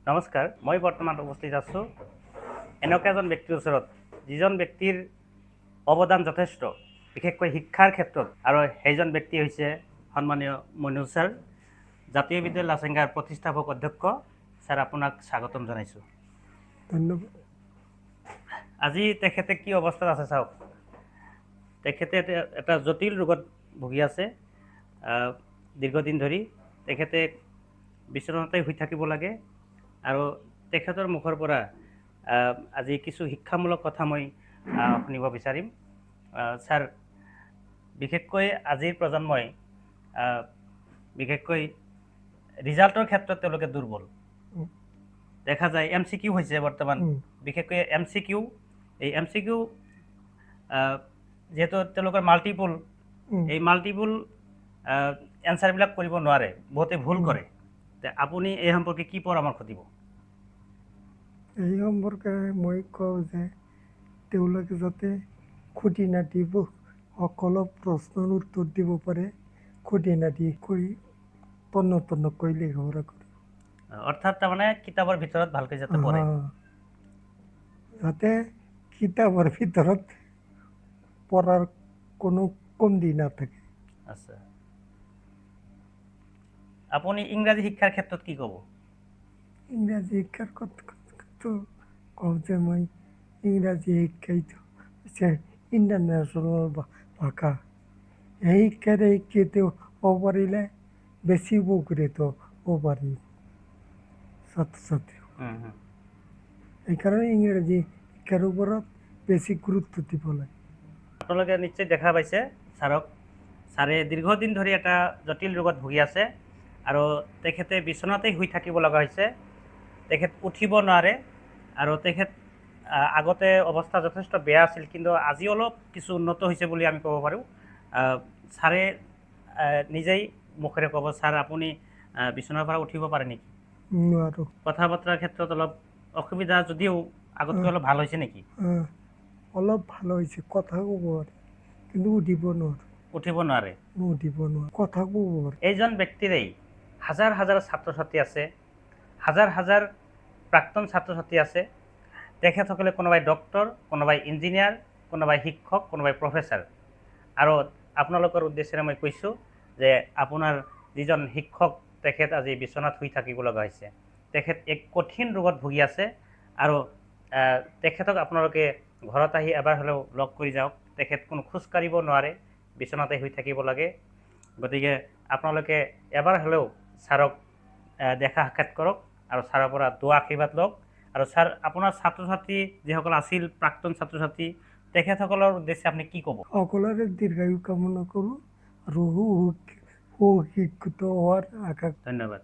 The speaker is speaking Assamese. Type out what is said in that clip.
নমস্কাৰ, মই বৰ্তমান উপস্থিত আছোঁ এনেকুৱা এজন ব্যক্তিৰ ওচৰত যিজন ব্যক্তিৰ অৱদান যথেষ্ট, বিশেষকৈ শিক্ষাৰ ক্ষেত্ৰত, আৰু সেইজন ব্যক্তি হৈছে সন্মানীয় মইনুল ছাৰ, জাতীয় বিদ্যালয় লাচেঙ্গাৰ প্ৰতিষ্ঠাপক অধ্যক্ষ। ছাৰ, আপোনাক স্বাগতম জনাইছোঁ। ধন্যবাদ। আজি তেখেতে কি অৱস্থাত আছে চাওক। তেখেতে এটা জটিল ৰোগত ভুগি আছে। দীৰ্ঘদিন ধৰি তেখেতে বিচনাতে শুই থাকিব লাগে, আৰু তেখেতৰ মুখৰ পৰা আজি কিছু শিক্ষামূলক কথা মই শুনিব বিচাৰিম। ছাৰ, বিশেষকৈ আজিৰ প্ৰজন্মই বিশেষকৈ ৰিজাল্টৰ ক্ষেত্ৰত তেওঁলোকে দুৰ্বল দেখা যায়। MCQ হৈছে বৰ্তমান, বিশেষকৈ MCQ। এই MCQ যিহেতু তেওঁলোকৰ মাল্টিপুল, এই মাল্টিপুল এনচাৰবিলাক কৰিব নোৱাৰে, বহুতে ভুল কৰে। আপুনি এই সম্পৰ্কে কি পৰামৰ্শ দিব? এই সম্পৰ্কে মই কওঁ যে তেওঁলোকে যাতে খুঁটি নাটি সকলো প্ৰশ্নৰ উত্তৰ দিব পাৰে, খুঁটি নাটি কৰি তন্নতন্নকৈ লিখাপঢ়া কৰে। অৰ্থাৎ তাৰমানে কিতাপৰ ভিতৰত ভালকৈ যাতে পঢ়ে, যাতে কিতাপৰ ভিতৰত পঢ়াৰ কোনো কমতি নাথাকে। আচ্ছা, আপুনি ইংৰাজী শিক্ষাৰ ক্ষেত্ৰত কি ক'ব? ইংৰাজী শিক্ষাৰ কথাটো কওঁ যে মই ইংৰাজী শিক্ষাটো হৈছে ইণ্টাৰনেশ্যনেল ভাষা। এই শিক্ষাৰে শিক্ষিত হ'ব পাৰিলে বেছি উপকৃত হ'ব পাৰি ছাত্ৰ ছাত্ৰী। সেইকাৰণে ইংৰাজী শিক্ষাৰ ওপৰত বেছি গুৰুত্ব দিব লাগে। আপোনালোকে নিশ্চয় দেখা পাইছে ছাৰক। ছাৰে দীৰ্ঘদিন ধৰি এটা জটিল ৰোগত ভুগি আছে, আৰু তেখেতে বিচনাতেই শুই থাকিব লগা হৈছে। তেখেত উঠিব নোৱাৰে, আৰু তেখেত আগতে অৱস্থা যথেষ্ট বেয়া আছিল, কিন্তু আজি অলপ কিছু উন্নত হৈছে বুলি আমি ক'ব পাৰোঁ। ছাৰে নিজেই মুখেৰে ক'ব, ছাৰ আপুনি বিচনাৰ পৰা উঠিব পাৰে নেকি? নোৱাৰোঁ। কথা বতৰাৰ ক্ষেত্ৰত অলপ অসুবিধা, যদিও আগতকৈ অলপ ভাল হৈছে নেকি? অলপ ভাল হৈছে, কথা ক'ব পাৰে, কিন্তু উঠিব নোৱাৰোঁ। উঠিব নোৱাৰে, কথা ক'ব পাৰে। এইজন ব্যক্তিৰেই হাজাৰ হাজাৰ ছাত্ৰ ছাত্ৰী আছে, হাজাৰ হাজাৰ প্ৰাক্তন ছাত্ৰ ছাত্ৰী আছে। তেখেতসকলে কোনোবাই ডক্টৰ, কোনোবাই ইঞ্জিনিয়াৰ, কোনোবাই শিক্ষক, কোনোবাই প্ৰফেচাৰ। আৰু আপোনালোকৰ উদ্দেশ্যেৰে মই কৈছোঁ যে আপোনাৰ যিজন শিক্ষক, তেখেত আজি বিচনাত শুই থাকিব লগা হৈছে। তেখেত এক কঠিন ৰোগত ভুগি আছে, আৰু তেখেতক আপোনালোকে ঘৰত আহি এবাৰ হ'লেও লগ কৰি যাওক। তেখেত কোনো খোজকাঢ়িব নোৱাৰে, বিচনাতে শুই থাকিব লাগে। গতিকে আপোনালোকে এবাৰ হ'লেও ছাৰক দেখা সাক্ষাৎ কৰক, আৰু ছাৰৰ পৰা দুআ আশীৰ্বাদ লওক। আৰু ছাৰ, আপোনাৰ ছাত্ৰ ছাত্ৰী যিসকল আছিল, প্ৰাক্তন ছাত্ৰ ছাত্ৰী, তেখেতসকলৰ উদ্দেশ্যে আপুনি কি ক'ব? সকলোৰে দীৰ্ঘায়ু কামনা কৰোঁ আৰু সুশিক্ষিত হোৱাৰ আশা। ধন্যবাদ।